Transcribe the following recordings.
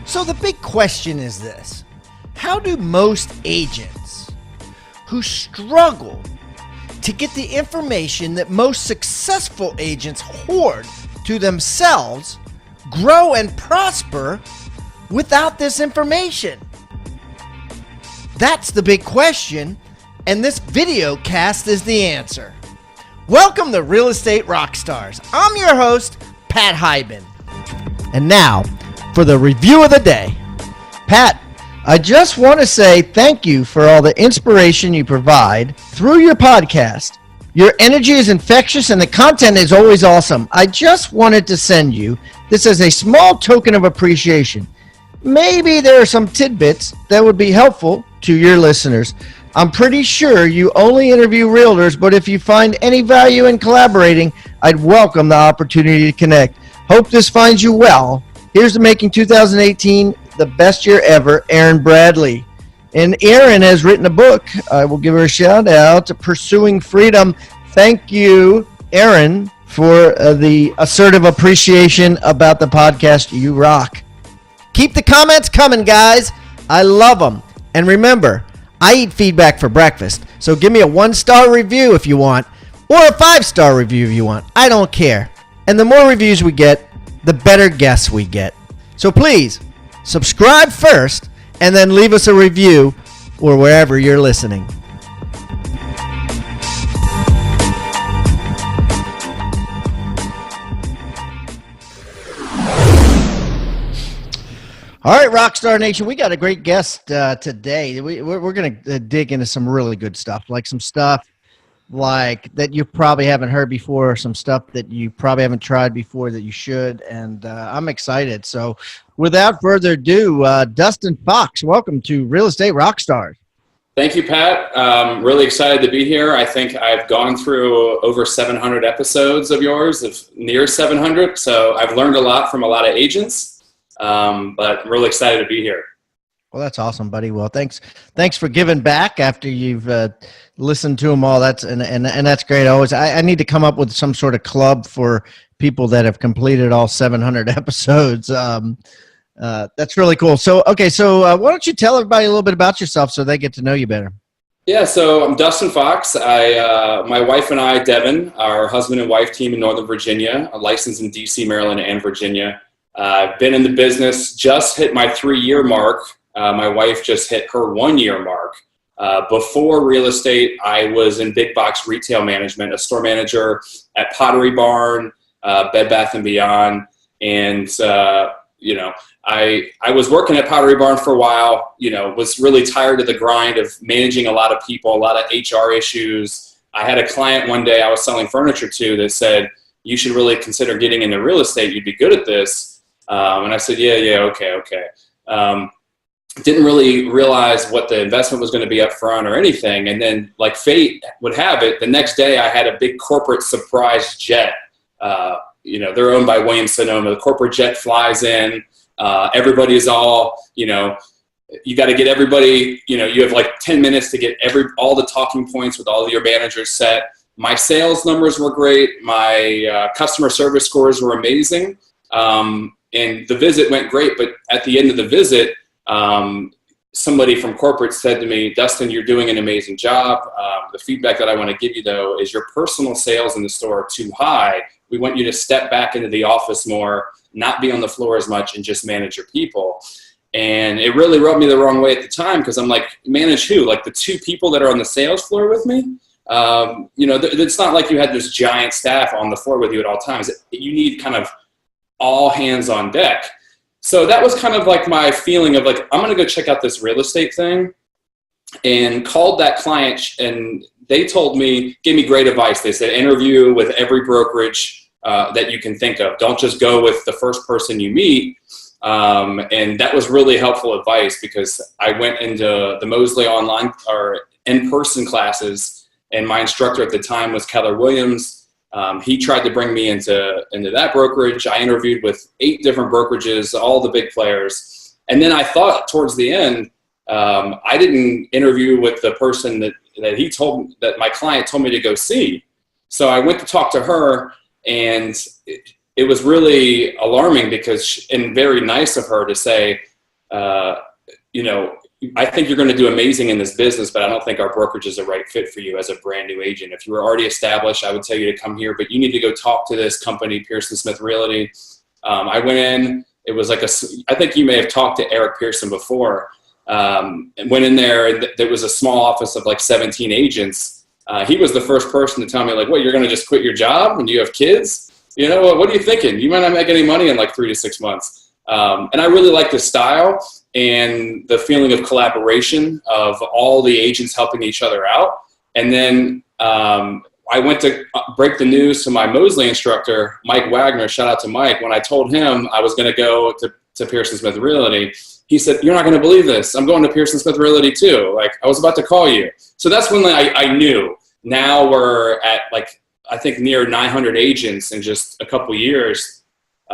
So the big question is this: how do most agents who struggle to get the information that most successful agents hoard to themselves grow and prosper without this information? That's the big question, and this video cast is the answer. Welcome to Real Estate Rockstars. I'm your host, Pat Hyben. And now, for the review of the day. Pat, I just want to say thank you for all the inspiration you provide through your podcast. Your energy is infectious and the content is always awesome. I just wanted to send you this as a small token of appreciation. Maybe there are some tidbits that would be helpful to your listeners. I'm pretty sure you only interview realtors, but if you find any value in collaborating, I'd welcome the opportunity to connect. Hope this finds you well. Here's to making 2018 the best year ever, Erin Bradley. And Erin has written a book. I will give her a shout out, Pursuing Freedom. Thank you, Erin, for the assertive appreciation about the podcast. You rock. Keep the comments coming, guys. I love them. And remember, I eat feedback for breakfast, so give me a 1-star review if you want, or a 5-star review if you want. I don't care. And the more reviews we get, the better guests we get. So please, subscribe first, and then leave us a review or wherever you're listening. All right, Rockstar Nation, we got a great guest today. We're going to dig into some really good stuff, like some stuff like that you probably haven't heard before, some stuff that you probably haven't tried before that you should, and I'm excited. So without further ado, Dustin Fox, welcome to Real Estate Rockstars. Thank you, Pat. Really excited to be here. I think I've gone through over 700 episodes of yours, near 700, so I've learned a lot from a lot of agents. But I'm really excited to be here. Well, that's awesome, buddy. Well, thanks for giving back after you've listened to them all. That's great. I need to come up with some sort of club for people that have completed all 700 episodes. That's really cool. So why don't you tell everybody a little bit about yourself so they get to know you better? Yeah, so I'm Dustin Fox. My wife and I, Devin, our husband and wife team in Northern Virginia, licensed in DC, Maryland, and Virginia. I've been in the business, just hit my 3-year mark. My wife just hit her 1-year mark. Before real estate, I was in big box retail management, a store manager at Pottery Barn, Bed Bath & Beyond. And, I was working at Pottery Barn for a while, was really tired of the grind of managing a lot of people, a lot of HR issues. I had a client one day I was selling furniture to that said, you should really consider getting into real estate. You'd be good at this. And I said, yeah, okay. Didn't really realize what the investment was going to be up front or anything. And then, like fate would have it, the next day I had a big corporate surprise jet. They're owned by Williams-Sonoma. The corporate jet flies in. Everybody's all, you got to get everybody, you have like 10 minutes to get all the talking points with all of your managers set. My sales numbers were great. My customer service scores were amazing. And the visit went great, but at the end of the visit, somebody from corporate said to me, Dustin, you're doing an amazing job. The feedback that I want to give you, though, is your personal sales in the store are too high. We want you to step back into the office more, not be on the floor as much, and just manage your people. And it really rubbed me the wrong way at the time because I'm like, manage who? Like the 2 people that are on the sales floor with me? It's not like you had this giant staff on the floor with you at all times. You need kind of all hands on deck. So that was kind of like my feeling of like, I'm going to go check out this real estate thing, and called that client, and they told me, gave me great advice. They said, interview with every brokerage that you can think of. Don't just go with the first person you meet. And that was really helpful advice because I went into the Mosley online or in-person classes, and my instructor at the time was Keller Williams. He tried to bring me into that brokerage. I interviewed with 8 different brokerages, all the big players. And then I thought towards the end, I didn't interview with the person that my client told me to go see. So I went to talk to her, and it was really alarming and very nice of her to say, you know, I think you're going to do amazing in this business, but I don't think our brokerage is the right fit for you as a brand new agent. If you were already established, I would tell you to come here, but you need to go talk to this company, Pearson Smith Realty. I went in, it was like I think you may have talked to Eric Pearson before, and went in there, and there was a small office of like 17 agents. He was the first person to tell me, like, what, you're going to just quit your job when you have kids? You know, what are you thinking? You might not make any money in like 3 to 6 months. And I really like the style and the feeling of collaboration of all the agents helping each other out. And then I went to break the news to my Mosley instructor, Mike Wagner. Shout out to Mike. When I told him I was going to go to Pearson Smith Realty, he said, "You're not going to believe this. I'm going to Pearson Smith Realty too. Like, I was about to call you." So that's when I knew. Now we're at, like, I think near 900 agents in just a couple years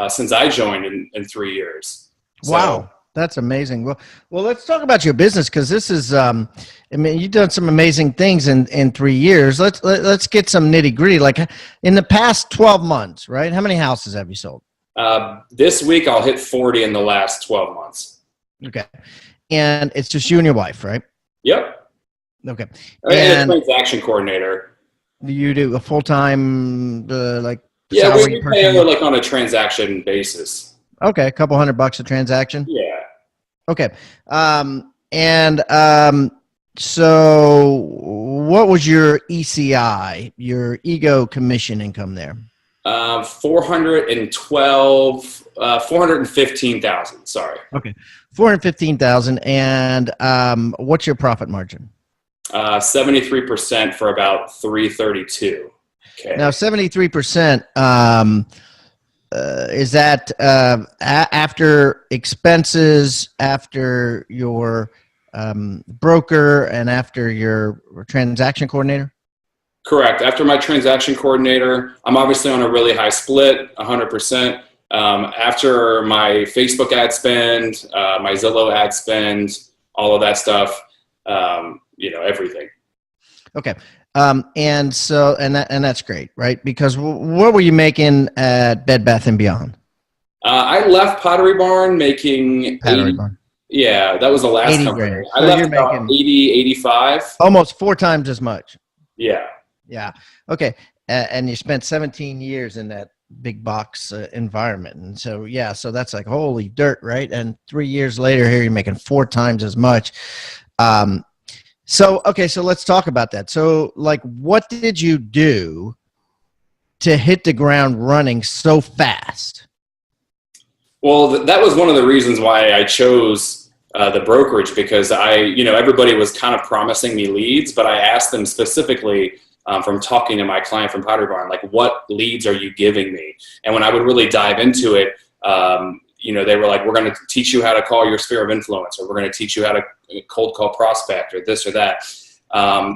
since I joined in 3 years. So, wow. That's amazing. Well, let's talk about your business, because this is, I mean, you've done some amazing things in 3 years. Let's get some nitty gritty. Like, in the past 12 months, right? How many houses have you sold? This week I'll hit 40 in the last 12 months. Okay. And it's just you and your wife, right? Yep. Okay. And a transaction coordinator. You do a full-time, like, yeah, we salary pay her like on a transaction basis. Okay. A couple $100 a transaction. Yeah. Okay. So what was your ECI, your ego commission income there? 415,000. Sorry. Okay. 415,000. And, what's your profit margin? 73% for about 332. Okay. Now, 73%, is that after expenses, after your broker, and after your transaction coordinator? Correct. After my transaction coordinator, I'm obviously on a really high split, 100%. After my Facebook ad spend, my Zillow ad spend, all of that stuff, you know, everything. Okay. And that's great, right? Because what were you making at Bed Bath & Beyond? I left Pottery Barn making Pottery 80, Barn. Yeah, that was the last 80 company. grand. I So left you're about making 80, 85. almost 4 times as much. Yeah. Yeah. Okay. And you spent 17 years in that big box environment. And so, yeah, so that's like, holy dirt, right? And 3 years later, here you're making 4 times as much. Okay, so let's talk about that. So, like, what did you do to hit the ground running so fast? Well, that was one of the reasons why I chose the brokerage, because everybody was kind of promising me leads, but I asked them specifically from talking to my client from Pottery Barn, like, what leads are you giving me? And when I would really dive into it, they were like, we're going to teach you how to call your sphere of influence, or we're going to teach you how to cold call prospect, or this or that.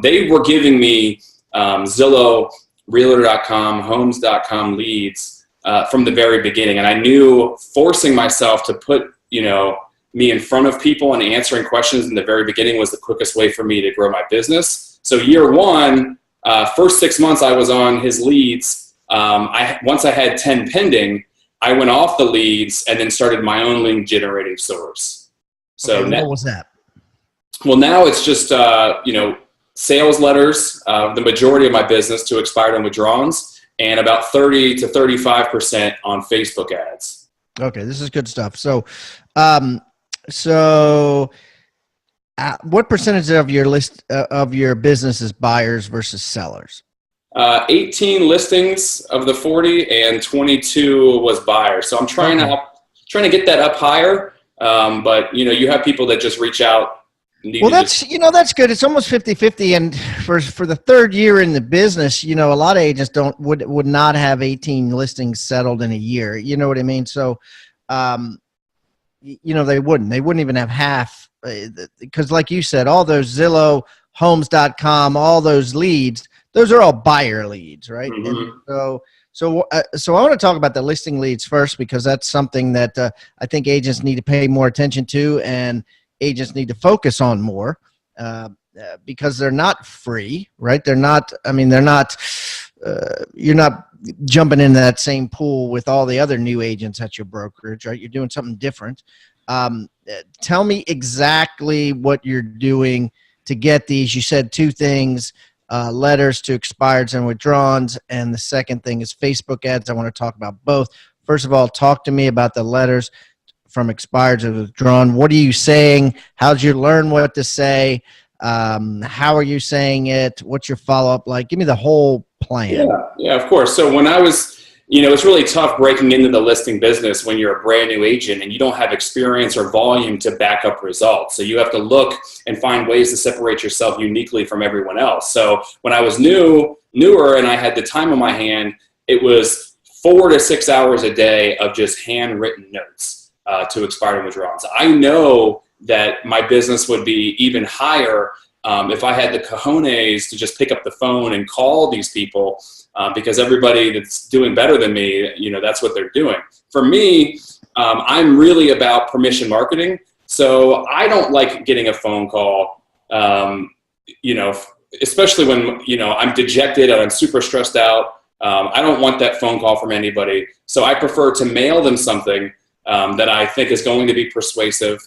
They were giving me Zillow, Realtor.com, Homes.com leads from the very beginning. And I knew forcing myself to put, me in front of people and answering questions in the very beginning was the quickest way for me to grow my business. So year one, first 6 months I was on his leads. Once I had 10 pending, I went off the leads and then started my own lead generating source. So okay, what was that? Well, now it's just, sales letters, the majority of my business to expired and withdrawals, and about 30 to 35% on Facebook ads. Okay, this is good stuff. So, what percentage of your list of your business is buyers versus sellers? 18 listings of the 40 and 22 was buyers. So I'm trying to get that up higher. But you have people that just reach out. Well, that's good. It's almost 50-50. And for the third year in the business, a lot of agents would not have 18 listings settled in a year. You know what I mean? So, they wouldn't even have half, because like you said, all those Zillow, Homes.com, all those leads, those are all buyer leads, right? Mm-hmm. And so I want to talk about the listing leads first, because that's something that I think agents need to pay more attention to, and agents need to focus on more, because they're not free, right? You're not jumping into that same pool with all the other new agents at your brokerage, right? You're doing something different. Tell me exactly what you're doing to get these. You said two things, letters to expireds and withdrawns, and the second thing is Facebook ads. I want to talk about both. First of all, talk to me about the letters from expireds and withdrawn. What are you saying? How did you learn what to say? How are you saying it? What's your follow-up like? Give me the whole plan. Yeah, of course. So when I was, it's really tough breaking into the listing business when you're a brand new agent and you don't have experience or volume to back up results. So you have to look and find ways to separate yourself uniquely from everyone else. So when I was newer and I had the time on my hand, it was 4 to 6 hours a day of just handwritten notes to expired and withdrawals. I know that my business would be even higher if I had the cojones to just pick up the phone and call these people, because everybody that's doing better than me, that's what they're doing. For me, I'm really about permission marketing. So I don't like getting a phone call, especially when, I'm dejected and I'm super stressed out. I don't want that phone call from anybody. So I prefer to mail them something that I think is going to be persuasive,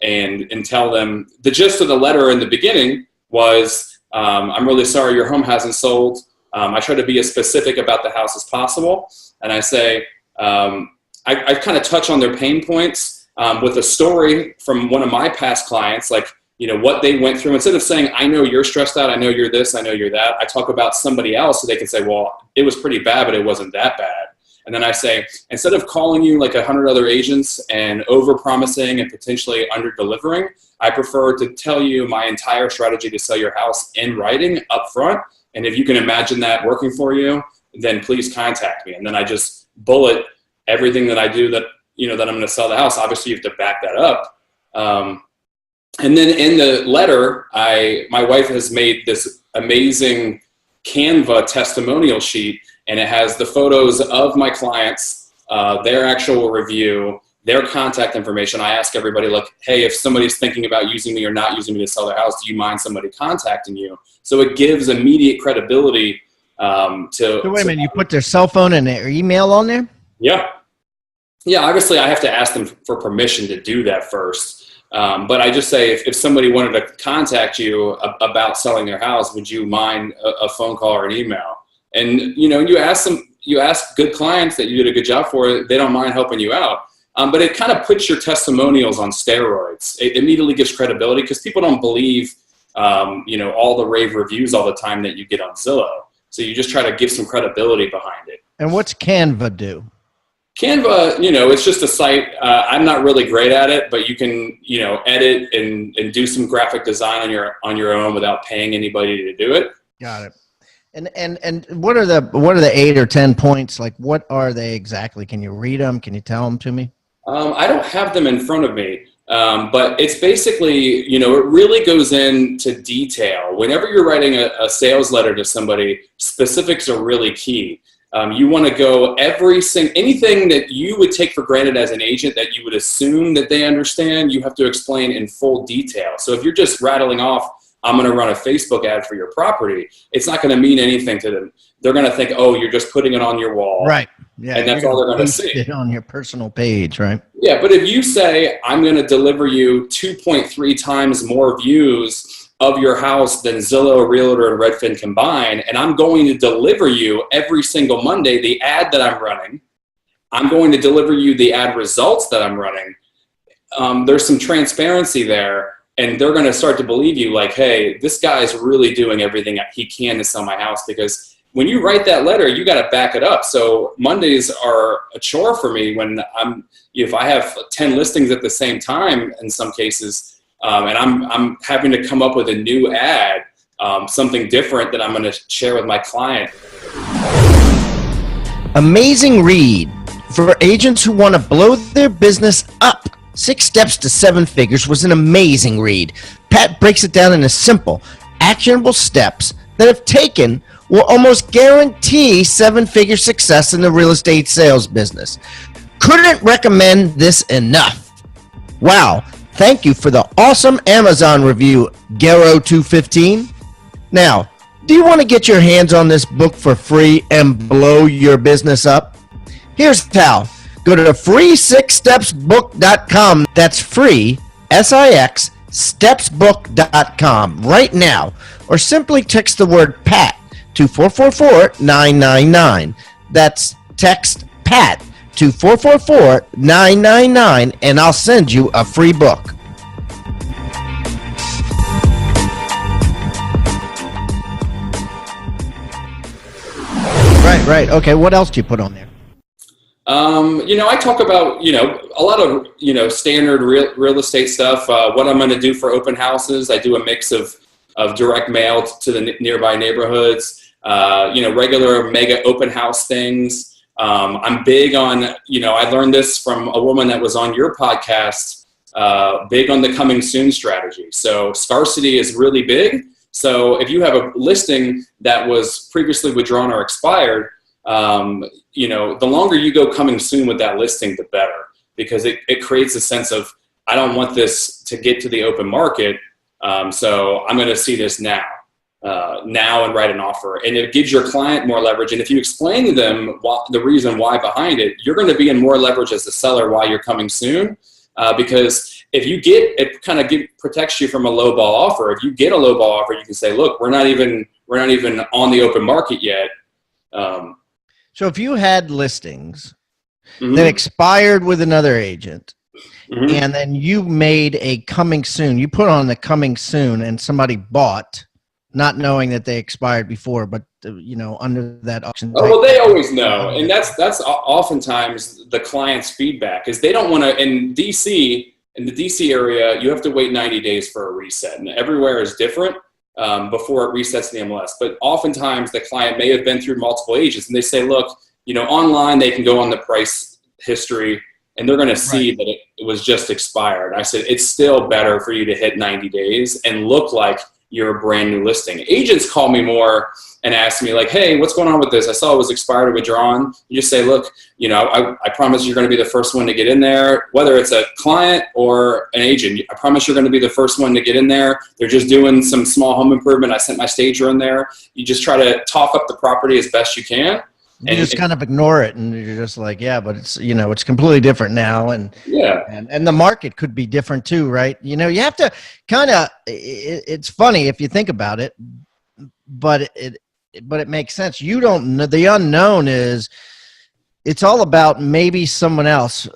and tell them the gist of the letter in the beginning was, I'm really sorry your home hasn't sold. I try to be as specific about the house as possible. And I say, I kind of touch on their pain points with a story from one of my past clients, like, what they went through. Instead of saying, I know you're stressed out, I know you're this, I know you're that, I talk about somebody else so they can say, well, it was pretty bad, but it wasn't that bad. And then I say, instead of calling you like 100 other agents and over-promising and potentially under-delivering, I prefer to tell you my entire strategy to sell your house in writing up front. And if you can imagine that working for you, then please contact me. And then I just bullet everything that I do that, that I'm going to sell the house. Obviously, you have to back that up. And then in the letter, my wife has made this amazing Canva testimonial sheet, and it has the photos of my clients, their actual review, their contact information. I ask everybody, like, hey, if somebody's thinking about using me or not using me to sell their house, do you mind somebody contacting you? So it gives immediate credibility to... So wait a minute, you put their cell phone and their email on there? Yeah. Yeah, obviously I have to ask them for permission to do that first. But I just say, if somebody wanted to contact you about selling their house, would you mind a phone call or an email? And, you ask good clients that you did a good job for, they don't mind helping you out. But it kind of puts your testimonials on steroids. It immediately gives credibility because people don't believe, all the rave reviews all the time that you get on Zillow. So you just try to give some credibility behind it. And what's Canva do? Canva, it's just a site. I'm not really great at it, but you can, edit and do some graphic design on your own without paying anybody to do it. Got it. And what are the 8 or 10 points? Like, what are they exactly? Can you read them? Can you tell them to me? I don't have them in front of me, but it's basically, it really goes into detail. Whenever you're writing a sales letter to somebody, specifics are really key. You want to go anything that you would take for granted as an agent that you would assume that they understand, you have to explain in full detail. So if you're just rattling off, I'm going to run a Facebook ad for your property, it's not going to mean anything to them. They're going to think, oh, you're just putting it on your wall. Right. Yeah. And that's all they're going to see. It on your personal page, right? Yeah. But if you say, I'm going to deliver you 2.3 times more views of your house than Zillow, Realtor, and Redfin combined, and I'm going to deliver you every single Monday the ad that I'm running, I'm going to deliver you the ad results that I'm running, there's some transparency there. And they're going to start to believe you, like, hey, this guy's really doing everything he can to sell my house. Because when you write that letter, you got to back it up. So Mondays are a chore for me when if I have 10 listings at the same time in some cases, and I'm having to come up with a new ad, something different that I'm going to share with my client. Amazing read for agents who want to blow their business up. 6 Steps to 7 Figures was an amazing read. Pat breaks it down into simple, actionable steps that, if taken, will almost guarantee 7-figure success in the real estate sales business. Couldn't recommend this enough. Wow, thank you for the awesome Amazon review, Gero215. Now, do you want to get your hands on this book for free and blow your business up? Here's how. Go to free6stepsbook.com. That's free, SIX, stepsbook.com right now. Or simply text the word PAT to 444-999. That's text PAT to 444-999, and I'll send you a free book. Right. Okay, what else do you put on there? I talk about, a lot of, standard real estate stuff. What I'm going to do for open houses. I do a mix of direct mail to the nearby neighborhoods, regular mega open house things. I'm big on, I learned this from a woman that was on your podcast, big on the coming soon strategy. So scarcity is really big. So if you have a listing that was previously withdrawn or expired, the longer you go coming soon with that listing, the better, because it creates a sense of, I don't want this to get to the open market. So I'm going to see this now and write an offer. And it gives your client more leverage. And if you explain to them the reason why behind it, you're going to be in more leverage as the seller while you're coming soon. Because if you it kind of protects you from a low ball offer. If you get a low ball offer, you can say, look, we're not even on the open market yet. So if you had listings that expired with another agent, and then you made a coming soon, you put on the coming soon, and somebody bought, not knowing that they expired before, but under that auction. Oh, well, they always know, and that's oftentimes the client's feedback is they don't want to. In the DC area, you have to wait 90 days for a reset, and everywhere is different. Before it resets the MLS. But oftentimes the client may have been through multiple agents and they say, look, online they can go on the price history and they're going to see that it was just expired. I said, it's still better for you to hit 90 days and look like you're a brand new listing. Agents call me more and ask me like, hey, what's going on with this? I saw it was expired or withdrawn. You just say, look, I promise you're going to be the first one to get in there, whether it's a client or an agent. I promise you're going to be the first one to get in there. They're just doing some small home improvement. I sent my stager in there. You just try to talk up the property as best you can. You just kind of ignore it, and you're just like, yeah, but it's it's completely different now, and the market could be different too, right? You have to kind of. It's funny if you think about it, but it makes sense. You don't know. The unknown is. It's all about maybe someone else,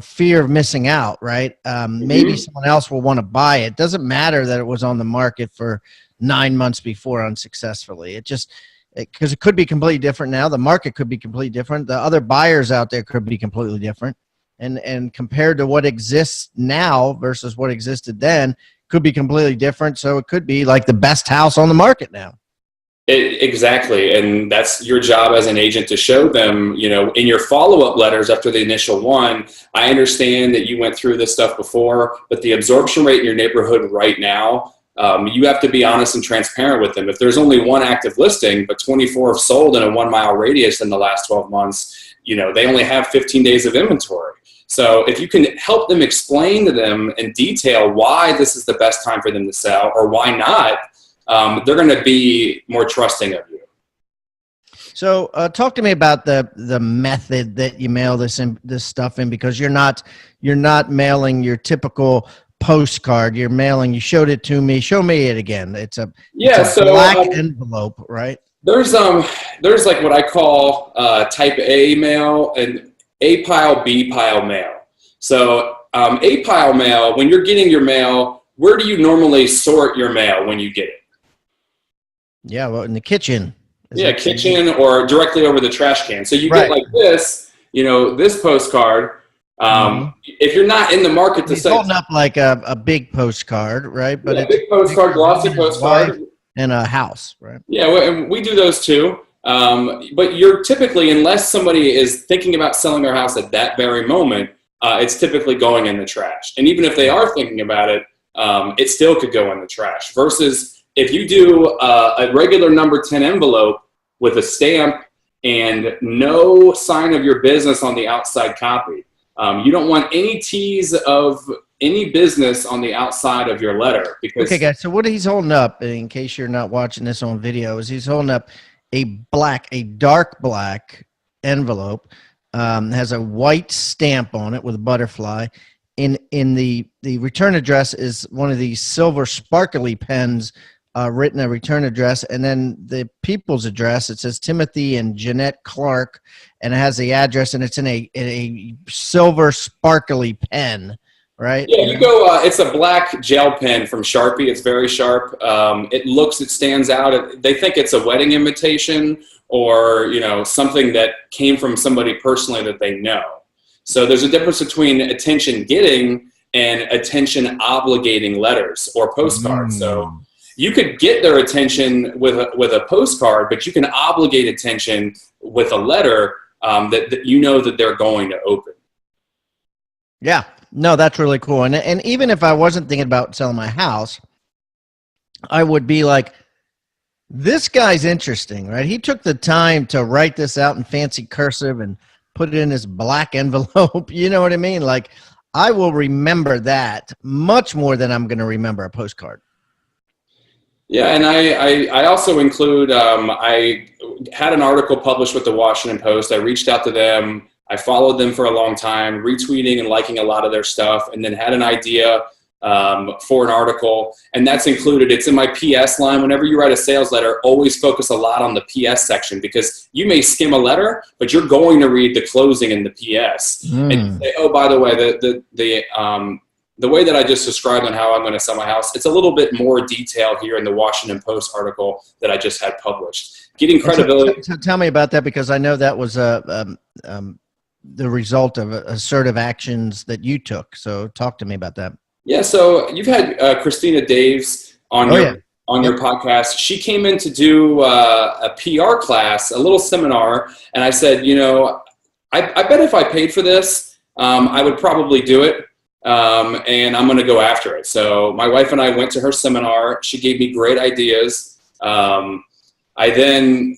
fear of missing out, right? Maybe someone else will want to buy it. Doesn't matter that it was on the market for 9 months before unsuccessfully. Because it could be completely different now. The market could be completely different. The other buyers out there could be completely different. And compared to what exists now versus what existed then, could be completely different. So it could be like the best house on the market now. Exactly. And that's your job as an agent to show them, in your follow-up letters after the initial one, I understand that you went through this stuff before, but the absorption rate in your neighborhood right now, you have to be honest and transparent with them. If there's only one active listing, but 24 have sold in a 1 mile radius in the last 12 months, they only have 15 days of inventory. So if you can help them explain to them in detail why this is the best time for them to sell or why not, they're going to be more trusting of you. So talk to me about the method that you mail this stuff in, because you're not mailing your typical postcard. You're mailing. You showed it to me. Show me it again. It's a black envelope, right? There's like what I call type A mail and A pile, B pile mail. So A pile mail, when you're getting your mail, where do you normally sort your mail when you get it? Yeah, well, in the kitchen. Kitchen or directly over the trash can. So you get like this, this postcard. If you're not in the market to sell, holding up like a big postcard, right? But it's a big postcard, glossy postcard, and a house, right? Yeah, and we do those too. But you're typically, unless somebody is thinking about selling their house at that very moment, it's typically going in the trash. And even if they are thinking about it, it still could go in the trash. Versus if you do a regular number 10 envelope with a stamp and no sign of your business on the outside copy, you don't want any tease of any business on the outside of your letter. Because okay, guys, so what he's holding up, in case you're not watching this on video, is he's holding up a dark black envelope has a white stamp on it with a butterfly. In the return address is one of these silver sparkly pens, written a return address, and then the people's address, it says Timothy and Jeanette Clark, and it has the address, and it's in a silver sparkly pen, right? Yeah, you go. It's a black gel pen from Sharpie. It's very sharp. It stands out. They think it's a wedding invitation, or something that came from somebody personally that they know. So there's a difference between attention getting and attention obligating letters or postcards. So you could get their attention with a postcard, but you can obligate attention with a letter that you know that they're going to open. Yeah, no, that's really cool. And even if I wasn't thinking about selling my house, I would be like, this guy's interesting, right? He took the time to write this out in fancy cursive and put it in this black envelope. You know what I mean? Like, I will remember that much more than I'm going to remember a postcard. Yeah, and I also include, I had an article published with the Washington Post. I reached out to them. I followed them for a long time, retweeting and liking a lot of their stuff, and then had an idea for an article, and that's included. It's in my PS line. Whenever you write a sales letter, always focus a lot on the PS section, because you may skim a letter, but you're going to read the closing in the PS. And you say, oh, by the way, the way that I just described on how I'm going to sell my house, it's a little bit more detailed here in the Washington Post article that I just had published. Getting credibility. So tell me about that, because I know that was the result of assertive actions that you took. So talk to me about that. Yeah, so you've had Christina Daves on your podcast. She came in to do a PR class, a little seminar, and I said, I bet if I paid for this, I would probably do it, and I'm going to go after it. So my wife and I went to her seminar. She gave me great ideas. I then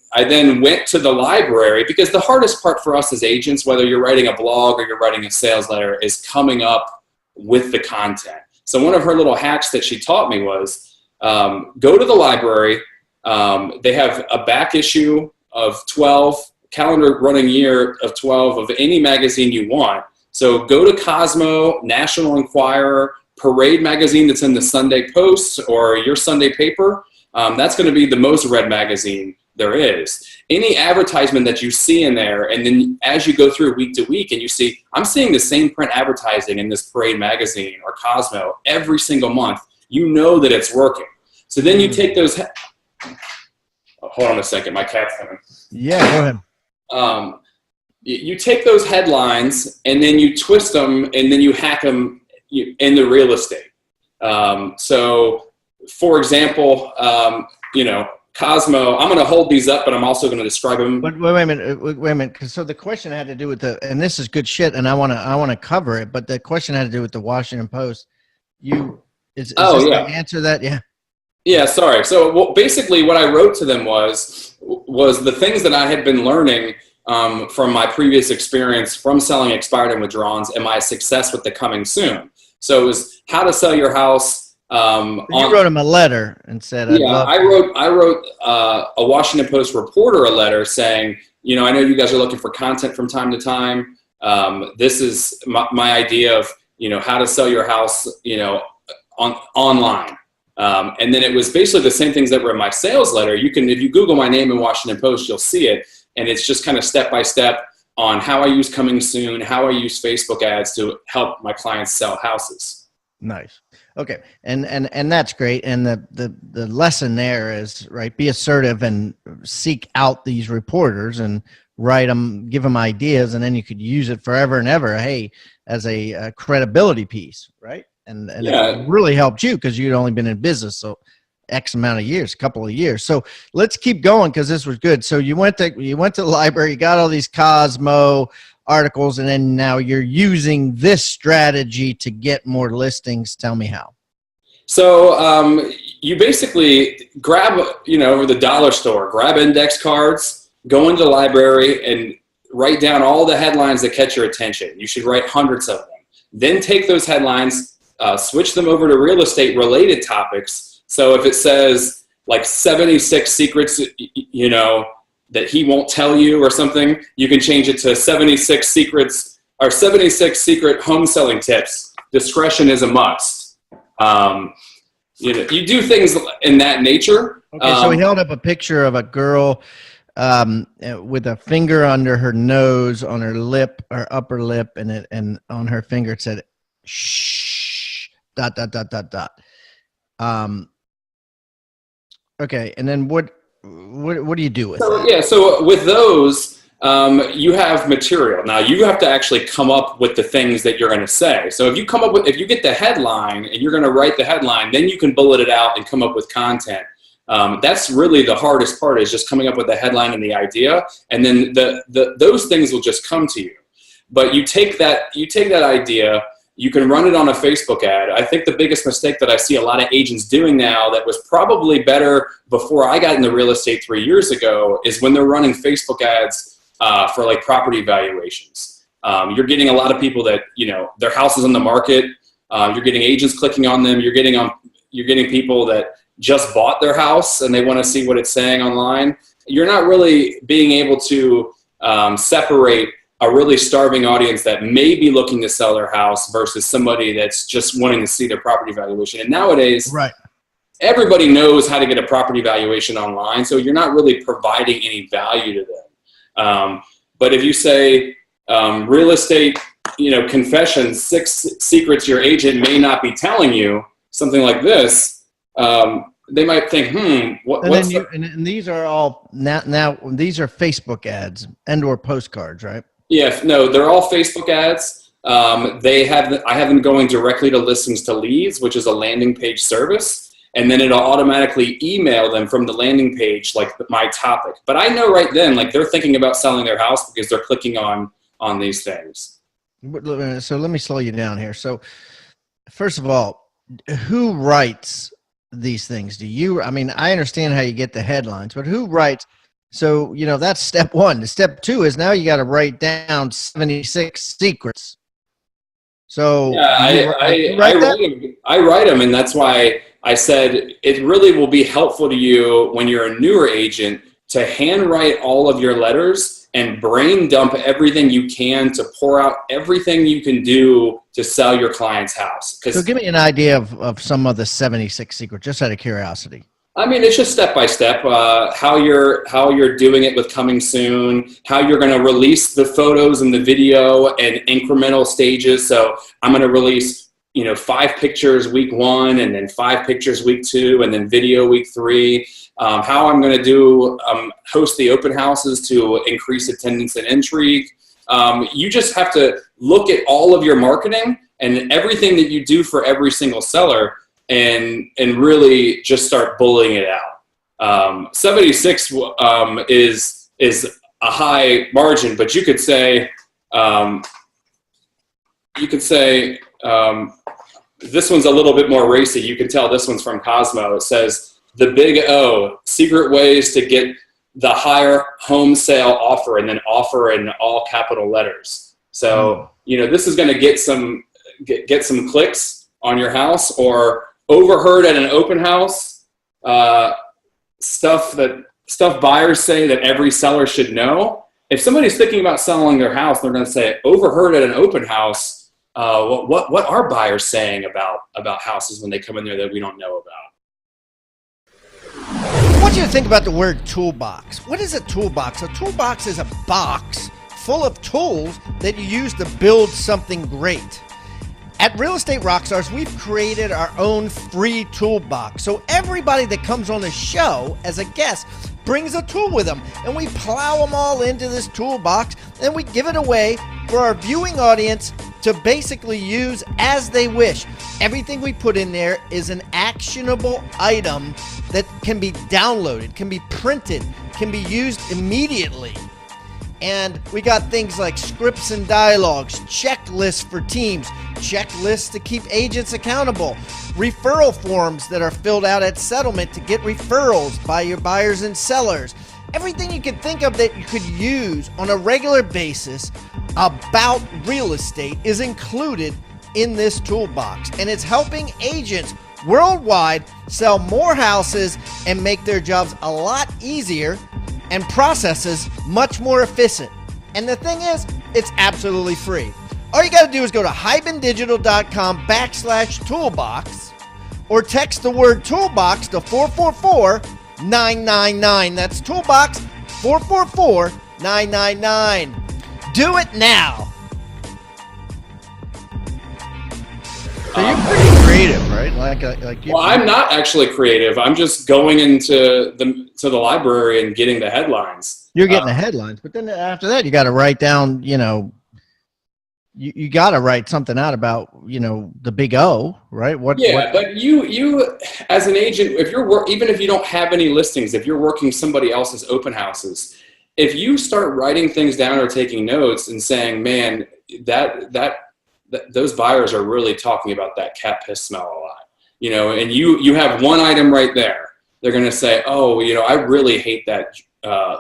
went to the library, because the hardest part for us as agents, whether you're writing a blog or you're writing a sales letter, is coming up with the content. So one of her little hacks that she taught me was go to the library. They have a back issue of 12, calendar running year of 12 of any magazine you want. So go to Cosmo, National Enquirer, Parade magazine that's in the Sunday Post or your Sunday paper. That's going to be the most read magazine there is. Any advertisement that you see in there, and then as you go through week to week and you see, I'm seeing the same print advertising in this Parade magazine or Cosmo every single month, you know that it's working. So then you take those, hold on a second, my cat's coming. Yeah, go ahead. You take those headlines and then you twist them and then you hack them in the real estate. So for example, Cosmo, I'm going to hold these up, but I'm also going to describe them. But wait a minute. So the question had to do with and this is good shit, and I want to cover it, but the question had to do with the Washington Post. Is the answer that? Yeah. Yeah, sorry. So basically what I wrote to them was the things that I had been learning from my previous experience from selling expired and withdrawn and my success with the coming soon. So it was how to sell your house. You wrote him a letter and said, I wrote a Washington Post reporter a letter saying, I know you guys are looking for content from time to time. This is my idea of, how to sell your house, online. And then it was basically the same things that were in my sales letter. If you Google my name in Washington Post, you'll see it. And it's just kind of step by step on how I use coming soon, how I use Facebook ads to help my clients sell houses. Nice. Okay. And that's great. And the lesson there is, right, be assertive and seek out these reporters and write them, give them ideas, and then you could use it forever and ever. Hey, as a credibility piece, right? And it really helped you because you'd only been in business so X amount of years, a couple of years. So let's keep going because this was good. So you went to the library, you got all these Cosmo articles, and then now you're using this strategy to get more listings. Tell me how. So you basically grab, over the dollar store, grab index cards, go into the library and write down all the headlines that catch your attention. You should write hundreds of them. Then take those headlines, switch them over to real estate related topics. So if it says like 76 secrets, that he won't tell you or something, you can change it to 76 secrets or 76 secret home selling tips. Discretion is a must. You do things in that nature. Okay, so he held up a picture of a girl with a finger under her nose, on her lip, her upper lip, and on her finger it said "shh." ... Okay, and then what do you do with it? Yeah, so with those, you have material. Now you have to actually come up with the things that you're going to say. So if you get the headline and you're going to write the headline, then you can bullet it out and come up with content. That's really the hardest part, is just coming up with the headline and the idea, and then those things will just come to you. But you take that idea, you can run it on a Facebook ad. I think the biggest mistake that I see a lot of agents doing now, that was probably better before I got into real estate 3 years ago, is when they're running Facebook ads for like property valuations. You're getting a lot of people that, their house is on the market. You're getting agents clicking on them. You're getting people that just bought their house and they want to see what it's saying online. You're not really being able to separate a really starving audience that may be looking to sell their house versus somebody that's just wanting to see their property valuation. And nowadays, right, everybody knows how to get a property valuation online, so you're not really providing any value to them. But if you say real estate, confessions, 6 secrets your agent may not be telling you, something like this, they might think, and these are all now these are Facebook ads and/or postcards, right? Yeah, no, they're all Facebook ads. I have them going directly to listings to leads, which is a landing page service, and then it'll automatically email them from the landing page, like my topic. But I know right then, like, they're thinking about selling their house because they're clicking on these things. So let me slow you down here. So first of all, who writes these things? I understand how you get the headlines, but who writes? So, that's step one. Step two is now you got to write down 76 secrets. So yeah, I write them, and that's why I said it really will be helpful to you when you're a newer agent to handwrite all of your letters and brain dump everything you can to pour out everything you can do to sell your client's house. So give me an idea of some of the 76 secrets, just out of curiosity. I mean, it's just step by step, how you're doing it with coming soon, how you're going to release the photos and the video in incremental stages. So I'm going to release, 5 pictures week 1, and then 5 pictures week 2, and then video week 3. How I'm going to host the open houses to increase attendance and intrigue. You just have to look at all of your marketing and everything that you do for every single seller, and really just start bullying it out. 76 is a high margin, but you could say this one's a little bit more racy. You can tell this one's from Cosmo. It says the big O, secret ways to get the higher home sale offer, and then offer in all capital letters. So, this is going to get some clicks on your house, or overheard at an open house, stuff buyers say that every seller should know. If somebody's thinking about selling their house, they're going to say, overheard at an open house, what are buyers saying about houses when they come in there that we don't know about? I want you to think about the word toolbox. What is a toolbox? A toolbox is a box full of tools that you use to build something great. At Real Estate Rockstars, we've created our own free toolbox. So everybody that comes on the show as a guest brings a tool with them, and we plow them all into this toolbox, and we give it away for our viewing audience to basically use as they wish. Everything we put in there is an actionable item that can be downloaded, can be printed, can be used immediately. And we got things like scripts and dialogues, checklists for teams, checklists to keep agents accountable, referral forms that are filled out at settlement to get referrals by your buyers and sellers. Everything you can think of that you could use on a regular basis about real estate is included in this toolbox. And it's helping agents worldwide sell more houses and make their jobs a lot easier and processes much more efficient. And the thing is, it's absolutely free. All you got to do is go to hibandigital.com/toolbox or text the word toolbox to 444-999. That's toolbox 444-999. Do it now. So you're pretty creative, right? Well, I'm not actually creative. I'm just going into the library and getting the headlines. You're getting the headlines, but then after that, you got to write down, you got to write something out about, the big O, right? But you as an agent, if even if you don't have any listings, if you're working somebody else's open houses, if you start writing things down or taking notes and saying, man, those buyers are really talking about that cat piss smell a lot, and you have one item right there. They're going to say, oh, I really hate that,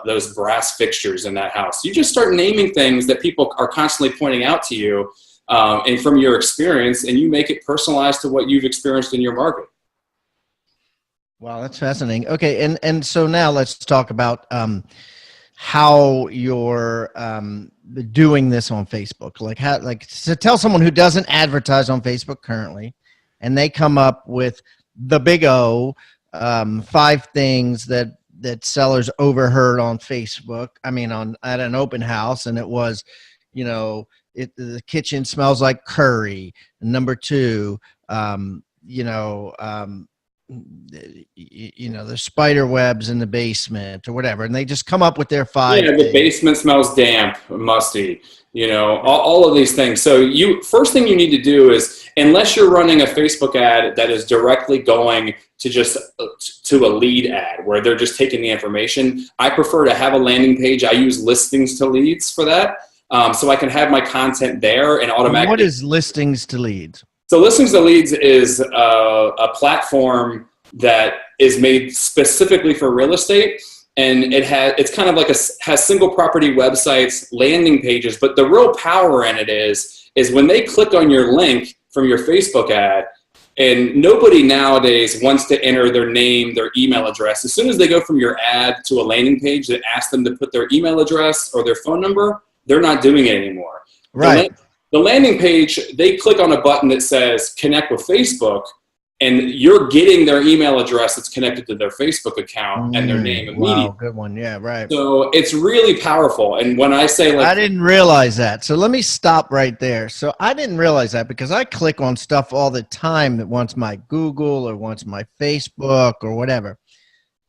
those brass fixtures in that house. You just start naming things that people are constantly pointing out to you, and from your experience, and you make it personalized to what you've experienced in your market. Wow, that's fascinating. Okay. And so now let's talk about, how you're doing this on Facebook. So tell someone who doesn't advertise on Facebook currently, and they come up with the big O, 5 things that sellers overheard on Facebook. At an open house, and it was, the kitchen smells like curry. Number 2, there's spider webs in the basement or whatever, and they just come up with their 5 the basement smells damp, musty, all of these things. So first thing you need to do is, unless you're running a Facebook ad that is directly going to a lead ad where they're just taking the information, I prefer to have a landing page. I use listings to leads for that, so I can have my content there and automatically. What is listings to leads? So Listings to Leads is a platform that is made specifically for real estate, and it's kind of has single property websites, landing pages, but the real power in it is when they click on your link from your Facebook ad, and nobody nowadays wants to enter their name, their email address. As soon as they go from your ad to a landing page that asks them to put their email address or their phone number, they're not doing it anymore. Right. The landing page, they click on a button that says connect with Facebook, and you're getting their email address that's connected to their Facebook account and their name immediately. Wow, good one. Yeah, right. So it's really powerful. And when I say I didn't realize that. So let me stop right there. So I didn't realize that because I click on stuff all the time that wants my Google or wants my Facebook or whatever.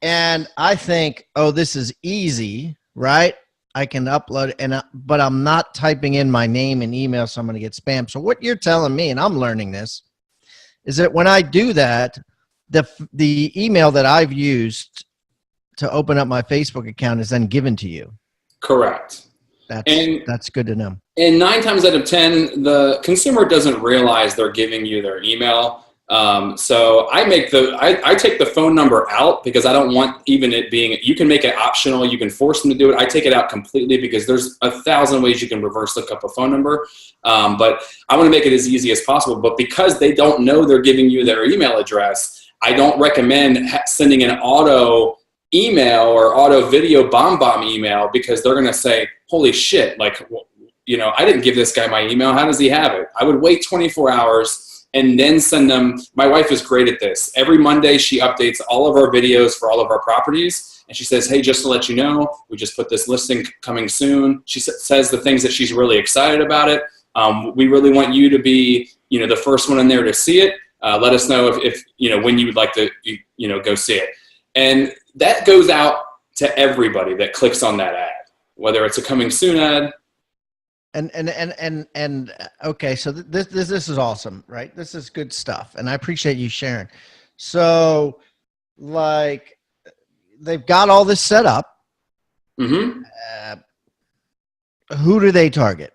And I think, oh, this is easy, right? I can upload but I'm not typing in my name and email, so I'm going to get spam. So what you're telling me, and I'm learning this, is that when I do that, the email that I've used to open up my Facebook account is then given to you. Correct. That's good to know. And 9 times out of 10, the consumer doesn't realize they're giving you their email. So I take the phone number out because I don't want even it being, you can make it optional. You can force them to do it. I take it out completely because there's 1,000 ways you can reverse look up a phone number. But I want to make it as easy as possible. But because they don't know they're giving you their email address, I don't recommend sending an auto email or auto video bomb email, because they're going to say, holy shit, I didn't give this guy my email. How does he have it? I would wait 24 hours and then send them. My wife is great at this. Every Monday, she updates all of our videos for all of our properties. And she says, hey, just to let you know, we just put this listing coming soon. She says the things that she's really excited about it. We really want you to be, the first one in there to see it. Let us know if when you would like to, go see it. And that goes out to everybody that clicks on that ad, whether it's a coming soon ad. And okay, so this is awesome, right? This is good stuff, and I appreciate you sharing. So, they've got all this set up. Mm-hmm. Who do they target?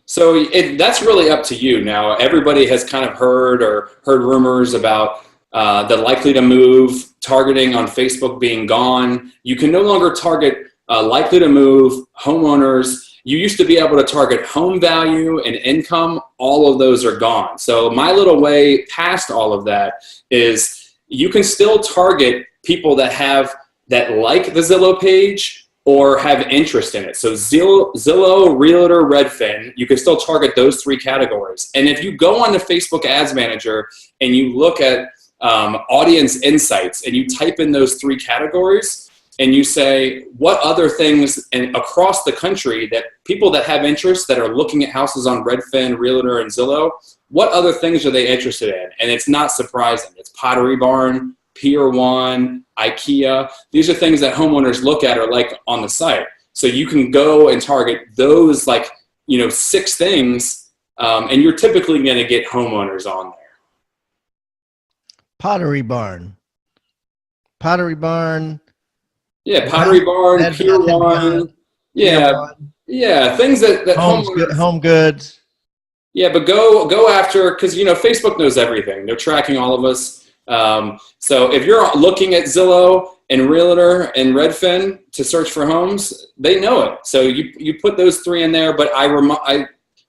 So that's really up to you. Now, everybody has kind of heard rumors about the likely to move targeting on Facebook being gone. You can no longer target likely to move homeowners. You used to be able to target home value and income. All of those are gone. So my little way past all of that is you can still target people that have that like the Zillow page or have interest in it. So Zillow, Realtor, Redfin, you can still target those 3 categories. And if you go on to Facebook Ads Manager and you look at audience insights and you type in those 3 categories and you say, what other things across the country that people that have interest that are looking at houses on Redfin, Realtor, and Zillow, what other things are they interested in? And it's not surprising. It's Pottery Barn, Pier 1, IKEA. These are things that homeowners look at or like on the site. So you can go and target those 6 things, and you're typically going to get homeowners on there. Pottery Barn. Yeah, Pottery Barn, Pier 1. Yeah, things that home goods. Yeah, but go after, because Facebook knows everything. They're tracking all of us. So if you're looking at Zillow and Realtor and Redfin to search for homes, they know it. So you put those 3 in there. But I want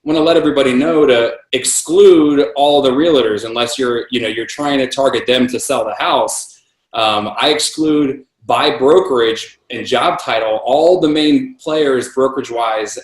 to let everybody know to exclude all the realtors unless you're trying to target them to sell the house. I exclude by brokerage and job title all the main players brokerage wise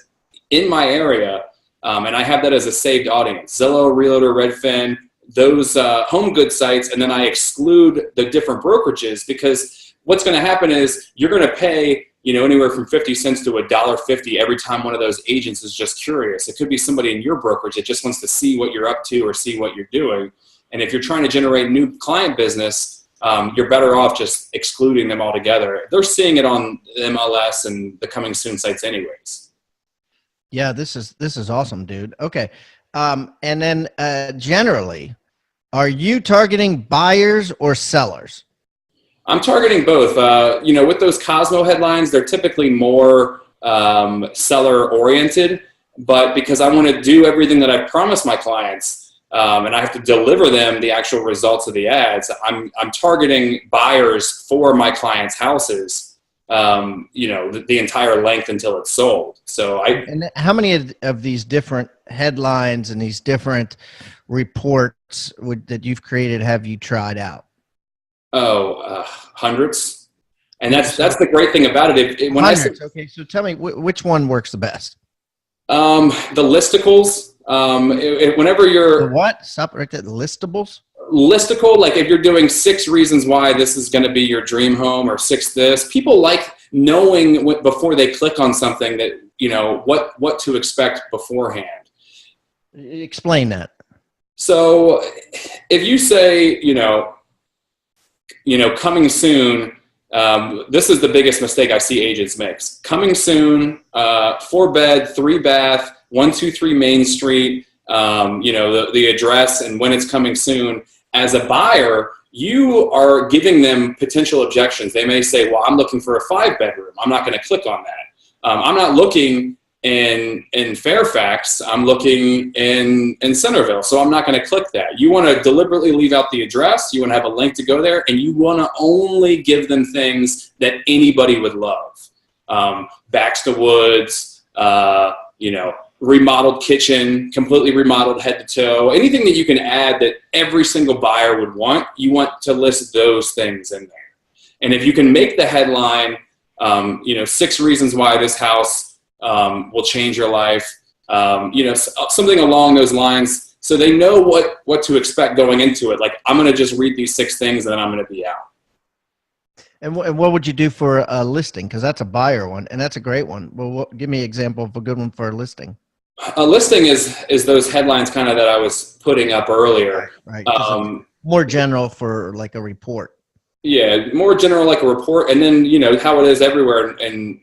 in my area. And I have that as a saved audience: Zillow, Realtor, Redfin, those home good sites. And then I exclude the different brokerages, because what's going to happen is you're going to pay, anywhere from 50 cents to $1.50 every time one of those agents is just curious. It could be somebody in your brokerage that just wants to see what you're up to or see what you're doing. And if you're trying to generate new client business, you're better off just excluding them altogether. They're seeing it on MLS and the coming soon sites anyways. Yeah, this is awesome, dude. Okay. And then generally, are you targeting buyers or sellers? I'm targeting both. With those Cosmo headlines, they're typically more seller oriented, but because I want to do everything that I promised my clients, and I have to deliver them the actual results of the ads, I'm targeting buyers for my clients' houses. The entire length until it's sold. And how many of these different headlines and these different reports that you've created have you tried out? Hundreds. And that's the great thing about it. Okay, so tell me which one works the best. The listicles. Whenever you're the what? Stop right there. The listables. Listicle, like if you're doing 6 reasons why this is going to be your dream home, or 6 this, people like knowing before they click on something that what to expect beforehand. Explain that. So if you say coming soon, this is the biggest mistake I see agents make. Coming soon, 4-bed, 3-bath, 123 Main Street, the address and when it's coming soon. As a buyer, you are giving them potential objections. They may say, well, I'm looking for a 5-bedroom. I'm not going to click on that. I'm not looking in Fairfax. I'm looking in Centerville. So I'm not going to click that. You want to deliberately leave out the address. You want to have a link to go there, and you want to only give them things that anybody would love. Backs to woods, remodeled kitchen, completely remodeled head to toe, anything that you can add that every single buyer would want, you want to list those things in there. And if you can make the headline, 6 reasons why this house will change your life, something along those lines, so they know what to expect going into it. Like, I'm going to just read these 6 things and then I'm going to be out. And what would you do for a listing? Because that's a buyer one, and that's a great one. Well, give me an example of a good one for a listing. A listing is those headlines kind of that I was putting up earlier. Right. More general for like a report. Yeah, more general like a report. And then, how it is everywhere in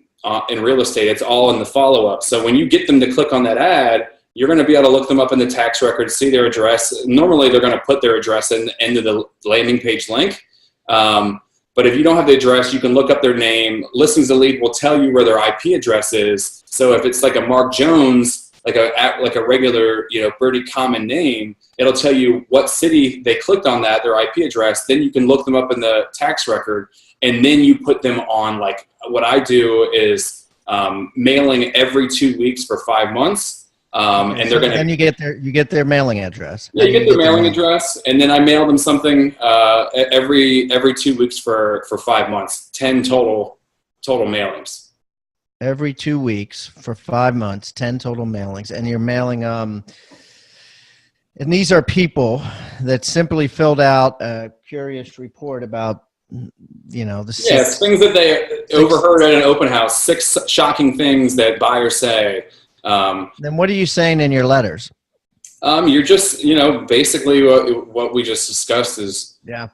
real estate, it's all in the follow-up. So when you get them to click on that ad, you're going to be able to look them up in the tax records, see their address. Normally, they're going to put their address into the landing page link. But if you don't have the address, you can look up their name. Listings to Lead will tell you where their IP address is. So if it's like a Mark Jones, like a regular, pretty common name, it'll tell you what city they clicked on their IP address. Then you can look them up in the tax record, and then you put them on. Like, what I do is mailing every 2 weeks for 5 months. And they're going to. And you get their mailing address. Yeah, you get their mailing address, and then I mail them something every 2 weeks for 5 months. 10 total mailings. Every 2 weeks for 5 months, 10 total mailings, and you're mailing and these are people that simply filled out a curious report about, things that they overheard at an open house, 6 shocking things that buyers say. Then what are you saying in your letters? You're just, basically what we just discussed is. Yeah.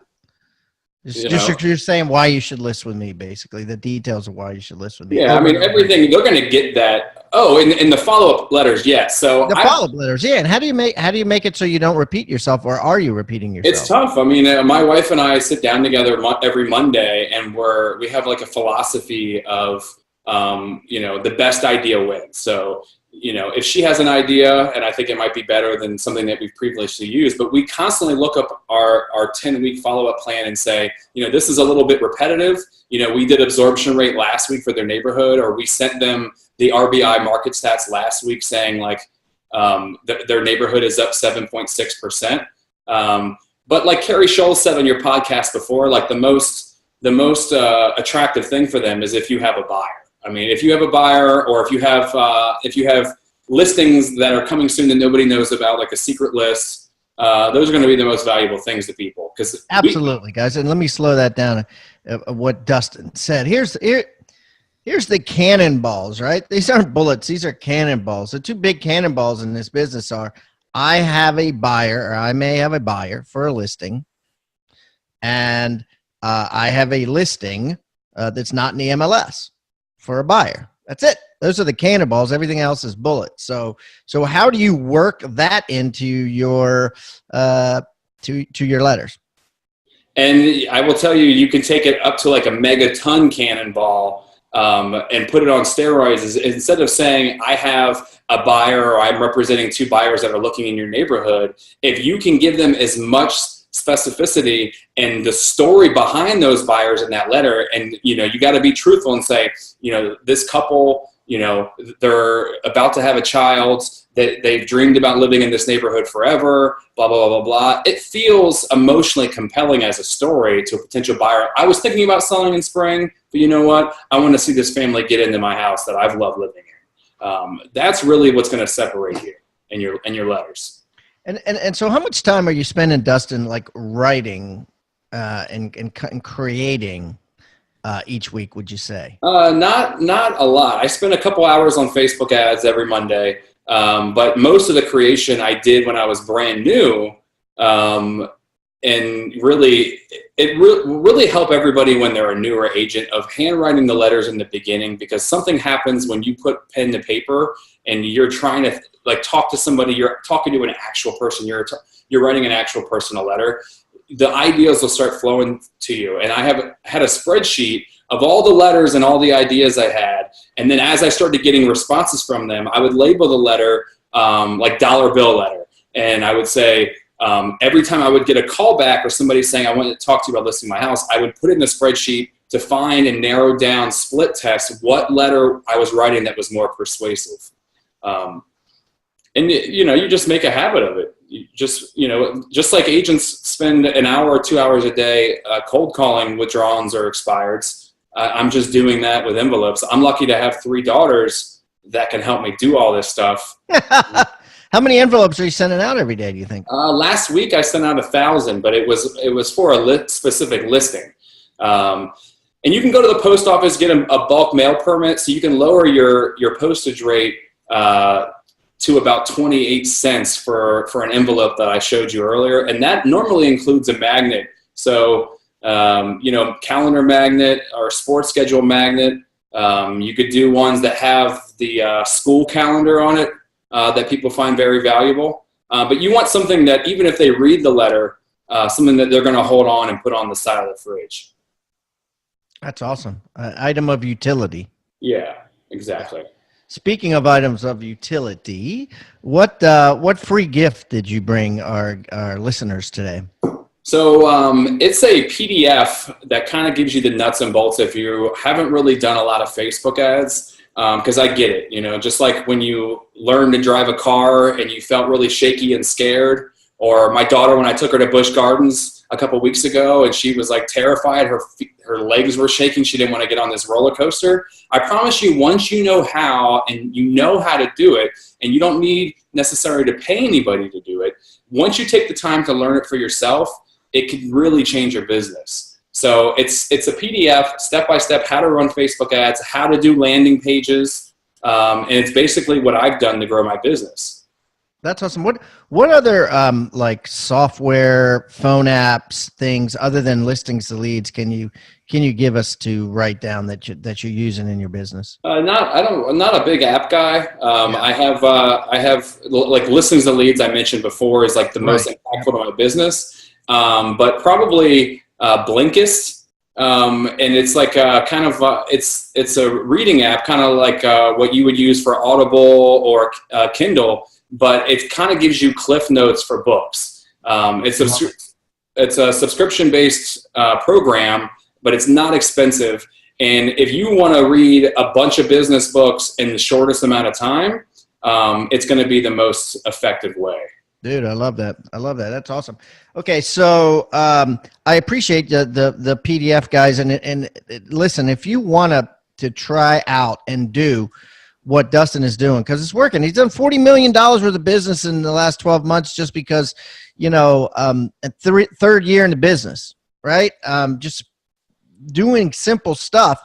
You're saying why you should list with me, basically the details of why you should list with me. Yeah, I mean everything. They're going to get that. Oh, in the follow-up letters, yes. So the follow-up letters, yeah. And how do you make it so you don't repeat yourself, or are you repeating yourself? It's tough. I mean, my wife and I sit down together every Monday, and we have like a philosophy of, the best idea wins. So. If she has an idea and I think it might be better than something that we've previously used, but we constantly look up our 10-week follow-up plan and say, this is a little bit repetitive. We did absorption rate last week for their neighborhood, or we sent them the RBI market stats last week saying their neighborhood is up 7.6%. But like Carrie Scholes said on your podcast before, like the most attractive thing for them is if you have a buyer. I mean, if you have a buyer, or if you have listings that are coming soon that nobody knows about, like a secret list, those are going to be the most valuable things to people. Absolutely, guys. And let me slow that down. What Dustin said. Here's the cannonballs, right? These aren't bullets. These are cannonballs. The two big cannonballs in this business are: I have a buyer, or I may have a buyer for a listing, and I have a listing that's not in the MLS. For a buyer. That's it. Those are the cannonballs. Everything else is bullets. So how do you work that into your to your letters? And I will tell you, you can take it up to like a megaton cannonball and put it on steroids. Instead of saying I have a buyer, or I'm representing 2 buyers that are looking in your neighborhood, if you can give them as much specificity and the story behind those buyers in that letter, and you got to be truthful and say, this couple, they're about to have a child, that they've dreamed about living in this neighborhood forever, blah blah blah blah blah. It feels emotionally compelling as a story to a potential buyer. I was thinking about selling in spring, but you know what? I want to see this family get into my house that I've loved living in. That's really what's going to separate you in your letters. And so how much time are you spending, Dustin, like writing and creating each week, would you say? Not a lot. I spend a couple hours on Facebook ads every Monday, but most of the creation I did when I was brand new, and really, it really help everybody when they're a newer agent of handwriting the letters in the beginning, because something happens when you put pen to paper and you're trying to talk to somebody. You're talking to an actual person. You're writing an actual person a letter. The ideas will start flowing to you. And I had a spreadsheet of all the letters and all the ideas I had. And then as I started getting responses from them, I would label the letter like dollar bill letter. And I would say, every time I would get a call back or somebody saying, I want to talk to you about listing my house, I would put it in the spreadsheet to find and narrow down, split test what letter I was writing that was more persuasive. And you just make a habit of it. You just like agents spend an hour or 2 hours a day cold calling withdrawals or expireds. I'm just doing that with envelopes. I'm lucky to have 3 daughters that can help me do all this stuff. How many envelopes are you sending out every day, do you think? Last week I sent out 1,000, but it was for a specific listing. And you can go to the post office, get a bulk mail permit, so you can lower your postage rate to about 28 cents for an envelope that I showed you earlier. And that normally includes a magnet. So, calendar magnet or sports schedule magnet. You could do ones that have the school calendar on it that people find very valuable. But you want something that even if they read the letter, something that they're going to hold on and put on the side of the fridge. That's awesome. Item of utility. Yeah, exactly. Speaking of items of utility, what free gift did you bring our listeners today? So it's a PDF that kind of gives you the nuts and bolts if you haven't really done a lot of Facebook ads. because I get it. You know, just like when you learn to drive a car and you felt really shaky and scared, or my daughter, when I took her to Busch Gardens a couple weeks ago and she was like terrified, her legs were shaking, she didn't want to get on this roller coaster. I promise you, once you know how and you know how to do it, and you don't need necessarily to pay anybody to do it, once you take the time to learn it for yourself, it can really change your business. So it's a PDF, step-by-step, how to run Facebook ads, how to do landing pages, and it's basically what I've done to grow my business. That's awesome. What other like software, phone apps, things other than listings to leads can you give us to write down that you're using in your business? I'm not a big app guy. I have like listings to leads I mentioned before is like the most impactful to my business. But probably Blinkist. And it's like it's a reading app, kind of like what you would use for Audible or Kindle, but it kind of gives you cliff notes for books. It's a subscription-based program, but it's not expensive. And if you want to read a bunch of business books in the shortest amount of time, it's going to be the most effective way. Dude, I love that. That's awesome. Okay, so I appreciate the PDF guys, and listen, if you want to try out and do what Dustin is doing, because it's working. He's done $40 million worth of business in the last 12 months just because, you know, third year in the business, right? Just doing simple stuff.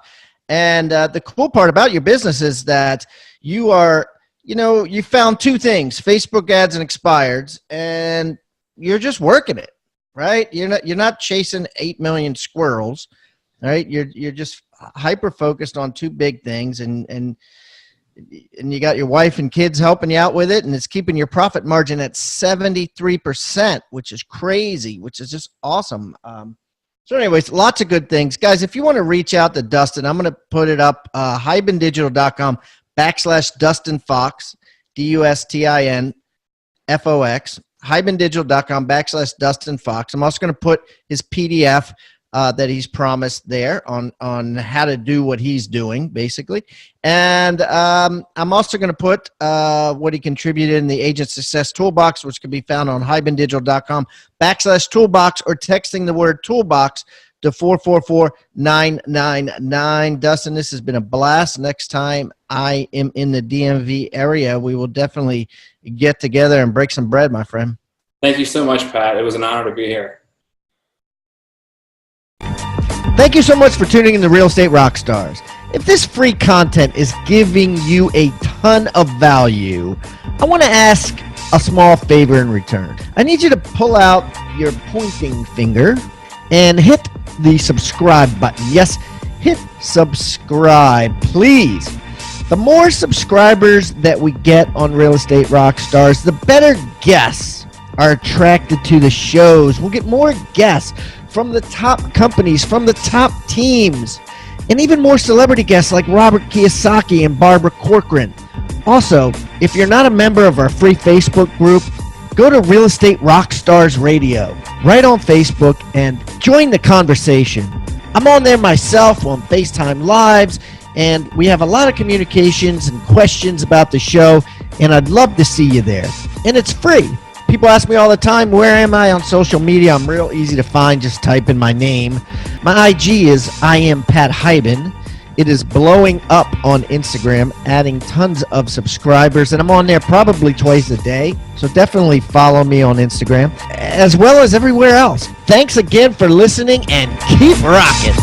And the cool part about your business is that you are, you know, you found two things: Facebook ads and expireds, and you're just working it, right? You're not chasing 8 million squirrels, right? You're just hyper focused on two big things, and you got your wife and kids helping you out with it, and it's keeping your profit margin at 73%, which is crazy, which is just awesome. So anyways, lots of good things. Guys, if you want to reach out to Dustin, I'm going to put it up, hibandigital.com/Dustin Fox, DustinFox, hibandigital.com/Dustin Fox. I'm also going to put his PDF that he's promised there on how to do what he's doing, basically. And I'm also going to put what he contributed in the Agent Success Toolbox, which can be found on hibandigital.com/toolbox, or texting the word toolbox to 444-999. Dustin, this has been a blast. Next time I am in the DMV area, we will definitely get together and break some bread, my friend. Thank you so much, Pat. It was an honor to be here. Thank you so much for tuning in to Real Estate Rockstars. If this free content is giving you a ton of value, I want to ask a small favor in return. I need you to pull out your pointing finger and hit the subscribe button. Yes, hit subscribe, please. The more subscribers that we get on Real Estate Rockstars, the better guests are attracted to the shows. We'll get more guests from the top companies, from the top teams, and even more celebrity guests like Robert Kiyosaki and Barbara Corcoran. Also, if you're not a member of our free Facebook group, go to Real Estate Rockstars Radio right on Facebook and join the conversation. I'm on there myself on FaceTime Lives, and we have a lot of communications and questions about the show, and I'd love to see you there. And it's free. People ask me all the time, where am I on social media? I'm real easy to find. Just type in my name. My IG is I am Pat Hyben. It is blowing up on Instagram, adding tons of subscribers, and I'm on there probably twice a day. So definitely follow me on Instagram, as well as everywhere else. Thanks again for listening, and keep rocking.